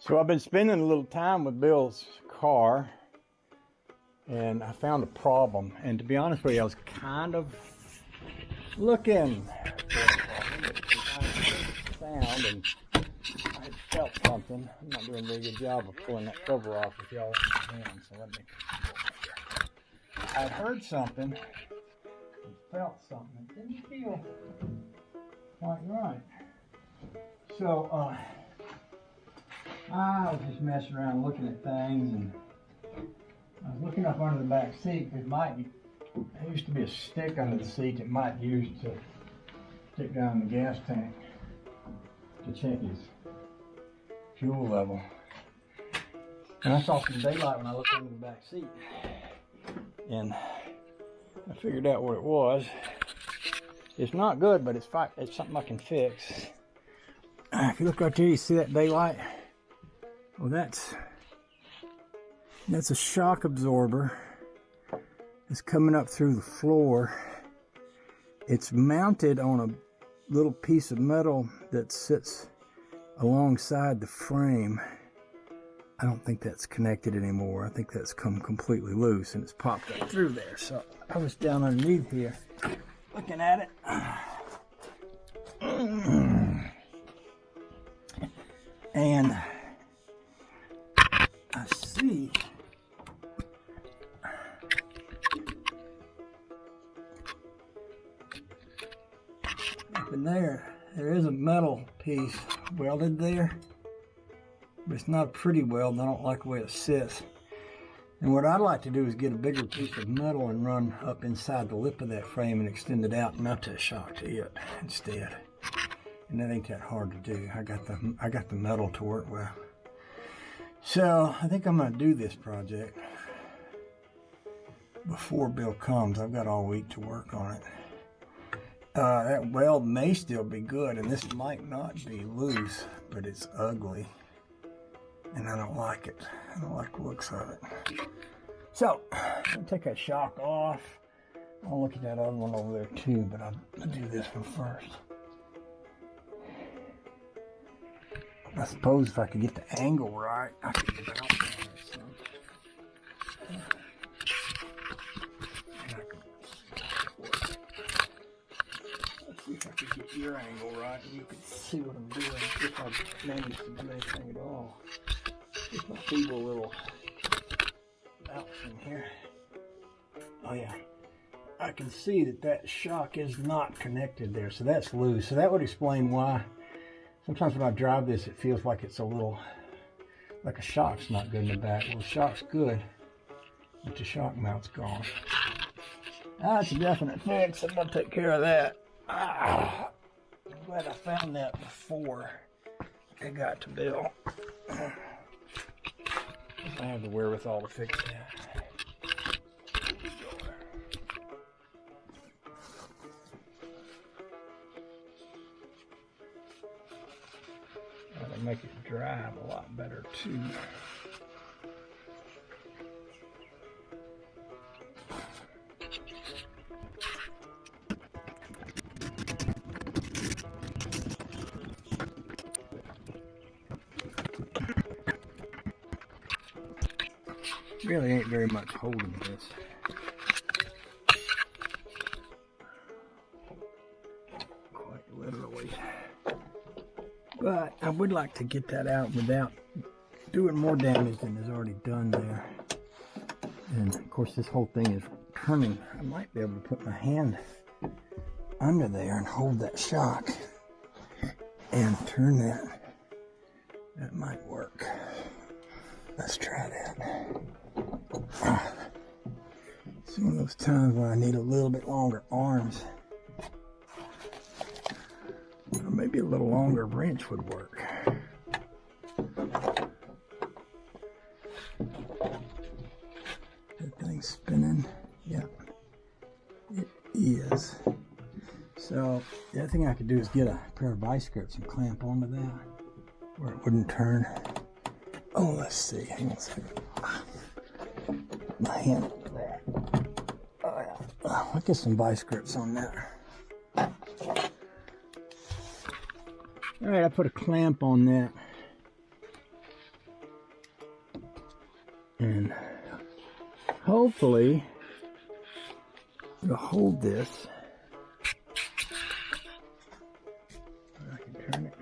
So I've been spending a little time with Bill's car, and I found a problem. And to be honest with you, I was kind of looking for a sound, and I had felt something. I'm not doing a very good job of pulling that cover off with y'all in my hand, so let me go here. I heard something and felt something. It didn't feel quite right. So I was just messing around looking at things, and I was looking up under the back seat because there used to be a stick under the seat that Mike used to stick down the gas tank to check his fuel level. And I saw some daylight when I looked under the back seat, and I figured out what it was. It's not good, but it's something I can fix. If you look right there, you see that daylight? Well, that's a shock absorber. It's coming up through the floor. It's mounted on a little piece of metal that sits alongside the frame. I don't think that's connected anymore. I think that's come completely loose and it's popped up through there. So I was down underneath here looking at it. And I see up in there is a metal piece welded there, but it's not pretty weld. I don't like the way it sits. And what I'd like to do is get a bigger piece of metal and run up inside the lip of that frame and extend it out and mount that shock to it instead. And that ain't that hard to do. I got the metal to work with. So I think I'm gonna do this project before Bill comes. I've got all week to work on it. That weld may still be good, and this might not be loose, but it's ugly, and I don't like it. I don't like the looks of it. So I'm gonna take that shock off. I'll look at that other one over there too, but I'll do this one first. I suppose if I could get the angle right, I could get it out there. Let's see if I could get your angle right and you can see what I'm doing, if I manage to do anything at all. Just my feeble little mouse in here. Oh yeah. I can see that shock is not connected there, so that's loose. So that would explain why sometimes when I drive this, it feels like it's a little, like a shock's not good in the back. Well, the shock's good, but the shock mount's gone. That's a definite fix. I'm gonna take care of that. I'm glad I found that before I got to Bill. I have the wherewithal to fix that. That'll make it drive a lot better too. Really ain't very much holding this. Quite literally. But I would like to get that out without doing more damage than is already done there. And of course this whole thing is turning. I might be able to put my hand under there and hold that shock and turn that. That might work. Let's try that. It's one of those times where I need a little bit longer arms. Or maybe a little longer wrench would work. That thing's spinning. Yeah, it is. So the other thing I could do is get a pair of vice grips and clamp onto that where it wouldn't turn. Oh, let's see. Hang on a second. My hand over there. Oh yeah. I'll get some vice grips on there. Alright, I put a clamp on that And hopefully it'll hold this. I can turn it.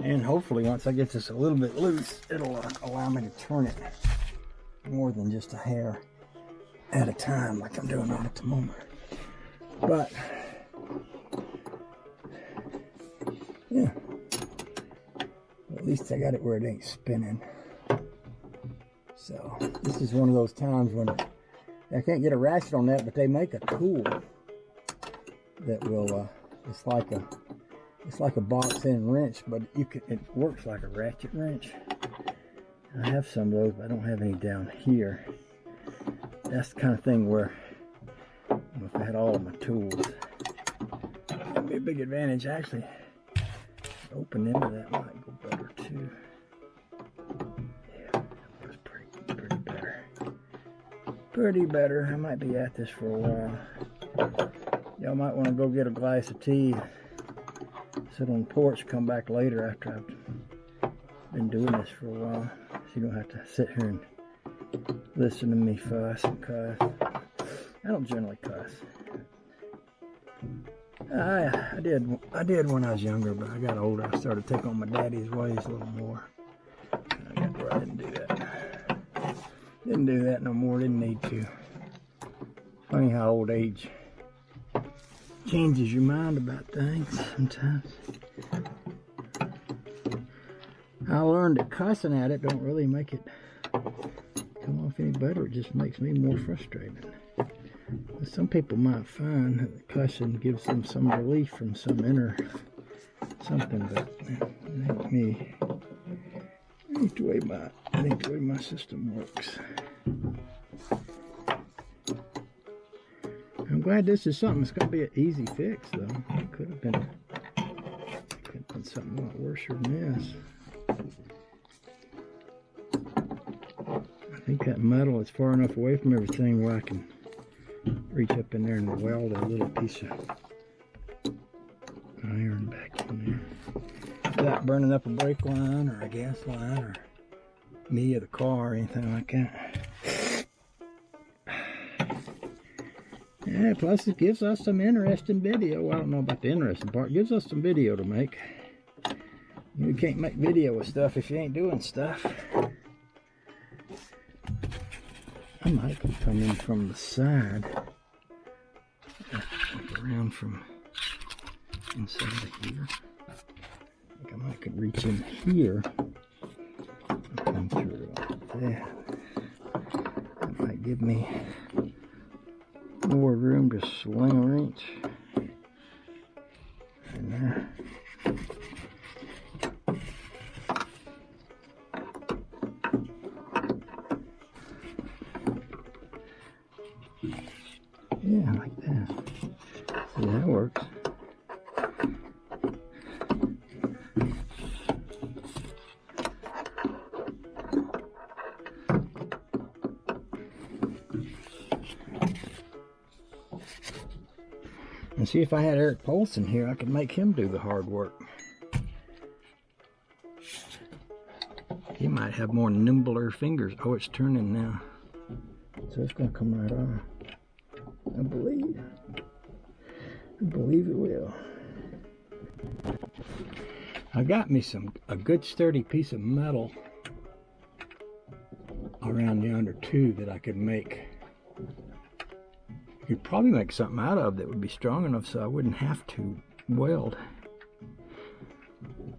And hopefully once I get this a little bit loose, it'll allow me to turn it more than just a hair at a time like I'm doing on it at the moment. But yeah, at least I got it where it ain't spinning. So this is one of those times when I can't get a ratchet on that, but they make a tool that will it's like a box end wrench, but it works like a ratchet wrench. I have some of those, but I don't have any down here. That's the kind of thing where if I had all of my tools, that'd be a big advantage. Actually, open end of that might go better too. Yeah, that was pretty better. Pretty better. I might be at this for a while. Y'all might want to go get a glass of tea, sit on the porch, come back later after I've been doing this for a while, so you don't have to sit here and listen to me fuss and cuss. I don't generally cuss. I did when I was younger, but I got older. I started to take on my daddy's ways a little more. I got where I didn't do that. Didn't do that no more. Didn't need to. Funny how old age changes your mind about things sometimes. I learned that cussing at it don't really make it come off any better. It just makes me more frustrated. Some people might find that cussing gives them some relief from some inner something, but it ain't me. It ain't the way my system works. I'm glad this is something that's going to be an easy fix, though. It could have been something a lot worse than this. I think that metal is far enough away from everything where I can reach up in there and weld a little piece of iron back in there without burning up a brake line or a gas line or me or the car or anything like that. Yeah, plus it gives us some interesting video. Well, I don't know about the interesting part. It gives us some video to make. You can't make video with stuff if you ain't doing stuff. I might come in from the side, like around from inside of here. I think I might could reach in here and come through like that. That might give me more room to sling a wrench in there. Yeah, like that. See, that works. And see, if I had Eric Polson here, I could make him do the hard work. He might have more nimbler fingers. Oh, it's turning now. So it's going to come right on. I believe it will. I got me a good sturdy piece of metal around yonder too that I could make. You'd probably make something out of that would be strong enough so I wouldn't have to weld.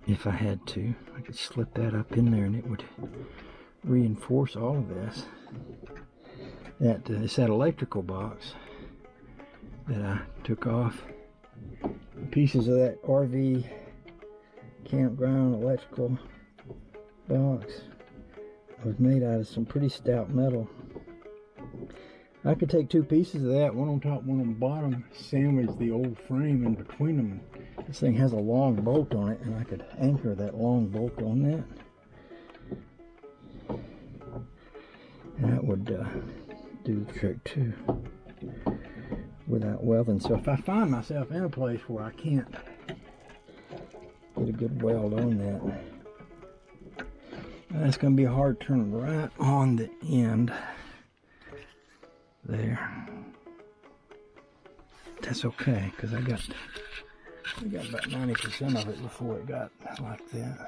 If I had to, I could slip that up in there and it would reinforce all of this. It's that electrical box that I took off. Pieces of that RV campground electrical box was made out of some pretty stout metal. I could take two pieces of that, one on top, one on the bottom, sandwich the old frame in between them. This thing has a long bolt on it, and I could anchor that long bolt on that. And that would do the trick too, without welding. So if I find myself in a place where I can't get a good weld on that. That's going to be a hard turn right on the end there. That's okay, because I got about 90% of it before it got like that.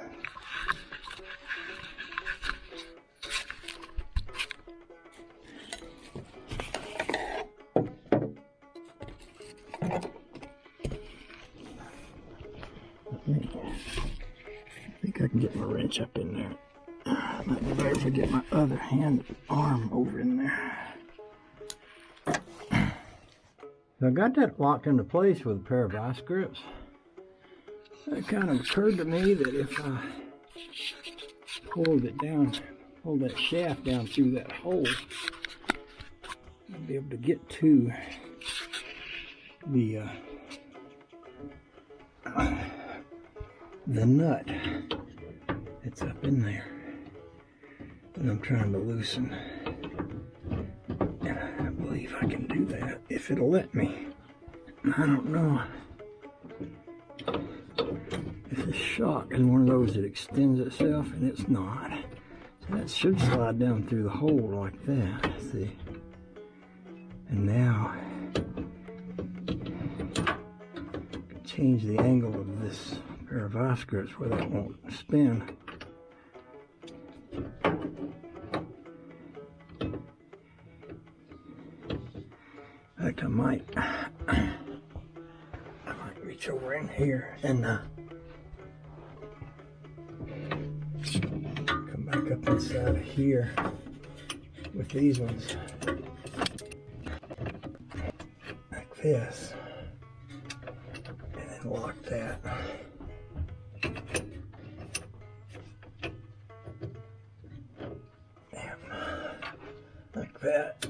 I think I can get my wrench up in there. Might be better if I get my other arm over in there. So I got that locked into place with a pair of vice grips. It kind of occurred to me that if I pulled it down, pulled that shaft down through that hole, I'd be able to get to the nut that's up in there that I'm trying to loosen. And I believe I can do that if it'll let me. I don't know. This shock is one of those that extends itself, and it's not. So that should slide down through the hole like that, see? And now, change the angle of this pair of vice grips where that won't spin. In fact, I might reach over in here and come back up inside of here with these ones like this, and then lock that. Like that.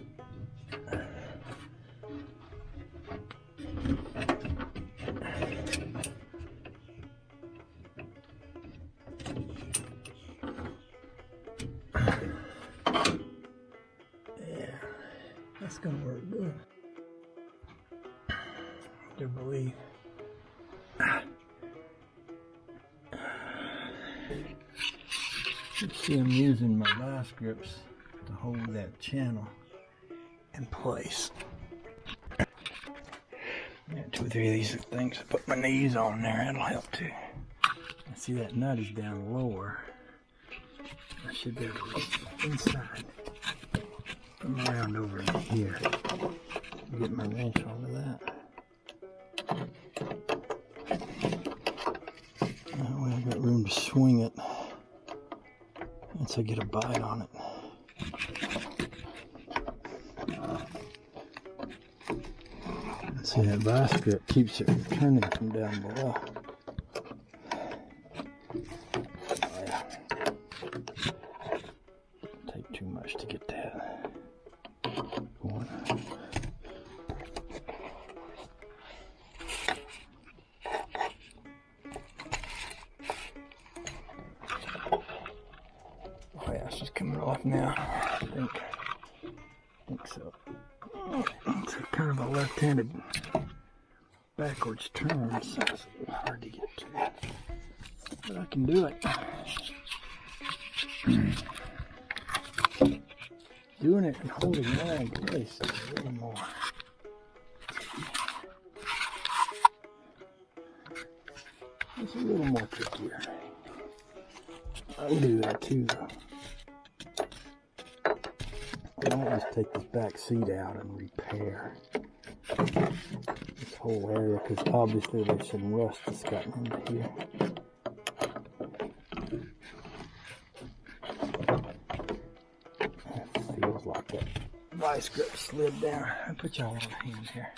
Yeah, that's gonna work good. I do believe. You see, I'm using my vice grips to hold that channel in place. I got 2 or 3 of these things to put my knees on there, that'll help too. I see that nut is down lower. I should be able to reach inside, come around over in here, get my wrench onto that. That way I've got room to swing it once I get a bite on it. See, that vice grip keeps it from turning from down below. Oh, yeah. Take too much to get that going. Oh yeah, it's just coming off now. I think so. It's kind of a left-handed backwards turn, so it's hard to get to. But I can do it. Doing it and holding that in place is a little more. It's a little more trickier. I'll do that too, though. I always take this back seat out and repair this whole area, because obviously there's some rust that's gotten into here. It feels like that vice grip slid down. I'll put y'all on a hand here.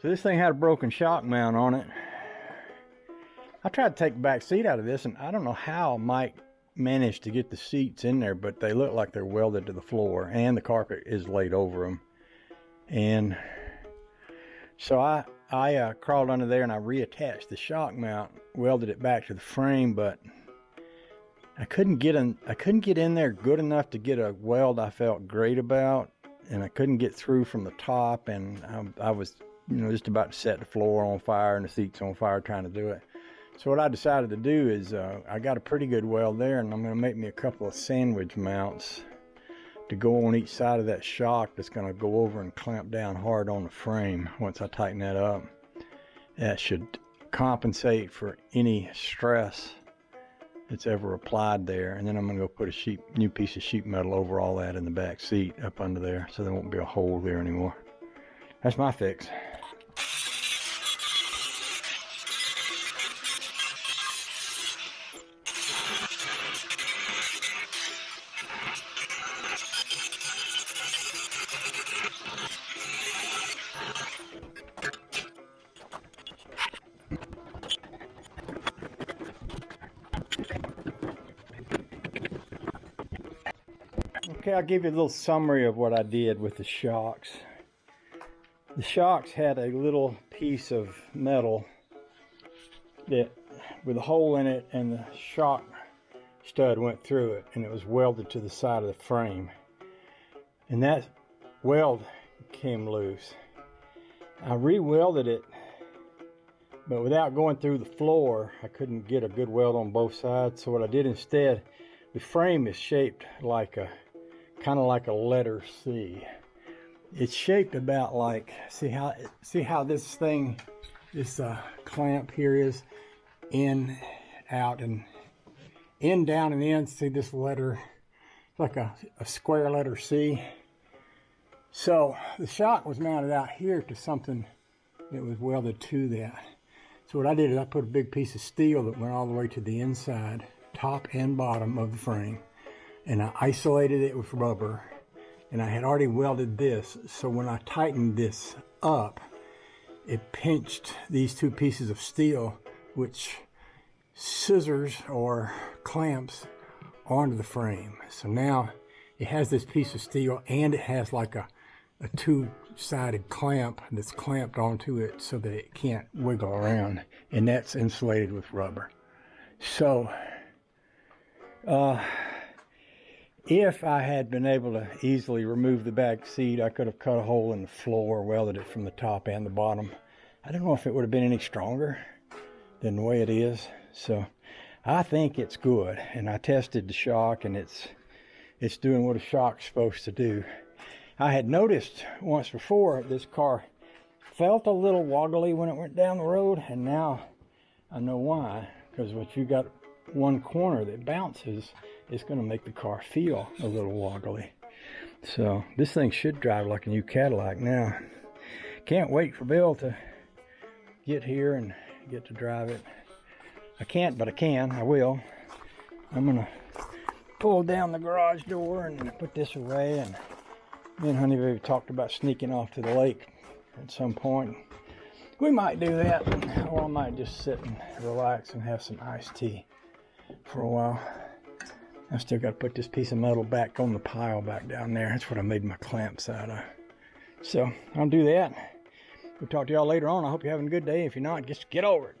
So this thing had a broken shock mount on it. I tried to take the back seat out of this, and I don't know how Mike managed to get the seats in there, but they look like they're welded to the floor, and the carpet is laid over them. And so I crawled under there and I reattached the shock mount, welded it back to the frame, but I couldn't get in there good enough to get a weld I felt great about, and I couldn't get through from the top, and I was, you know, just about to set the floor on fire and the seats on fire trying to do it. So what I decided to do is I got a pretty good weld there, and I'm going to make me a couple of sandwich mounts to go on each side of that shock that's going to go over and clamp down hard on the frame. Once I tighten that up, that should compensate for any stress that's ever applied there. And then I'm going to go put a new piece of sheet metal over all that in the back seat up under there, so there won't be a hole there anymore. That's my fix. Okay, I'll give you a little summary of what I did with the shocks. The shocks had a little piece of metal that with a hole in it, and the shock stud went through it, and it was welded to the side of the frame. And that weld came loose. I re-welded it, but without going through the floor, I couldn't get a good weld on both sides. So what I did instead, the frame is shaped like kind of like a letter C. It's shaped about like, see how this thing, this clamp here is in, out, and in, down, and in. See this letter, like a square letter C. So the shock was mounted out here to something that was welded to that. So what I did is I put a big piece of steel that went all the way to the inside, top and bottom of the frame, and I isolated it with rubber, and I had already welded this, so when I tightened this up, it pinched these two pieces of steel, which scissors or clamps onto the frame. So now it has this piece of steel, and it has like a two-sided clamp that's clamped onto it so that it can't wiggle around, and that's insulated with rubber. So if I had been able to easily remove the back seat, I could have cut a hole in the floor, welded it from the top and the bottom. I don't know if it would have been any stronger than the way it is. So I think it's good, and I tested the shock, and it's doing what a shock's supposed to do. I had noticed once before this car felt a little wobbly when it went down the road, and now I know why. Because when you got one corner that bounces, it's going to make the car feel a little wobbly. So this thing should drive like a new Cadillac now. Can't wait for Bill to get here and get to drive it. I can't, but I can. I will. I'm going to pull down the garage door and put this away. And me and Honey Baby talked about sneaking off to the lake at some point. We might do that, or I might just sit and relax and have some iced tea for a while. I still got to put this piece of metal back on the pile back down there. That's what I made my clamps out of. So I'll do that. We'll talk to y'all later on. I hope you're having a good day. If you're not, just get over it.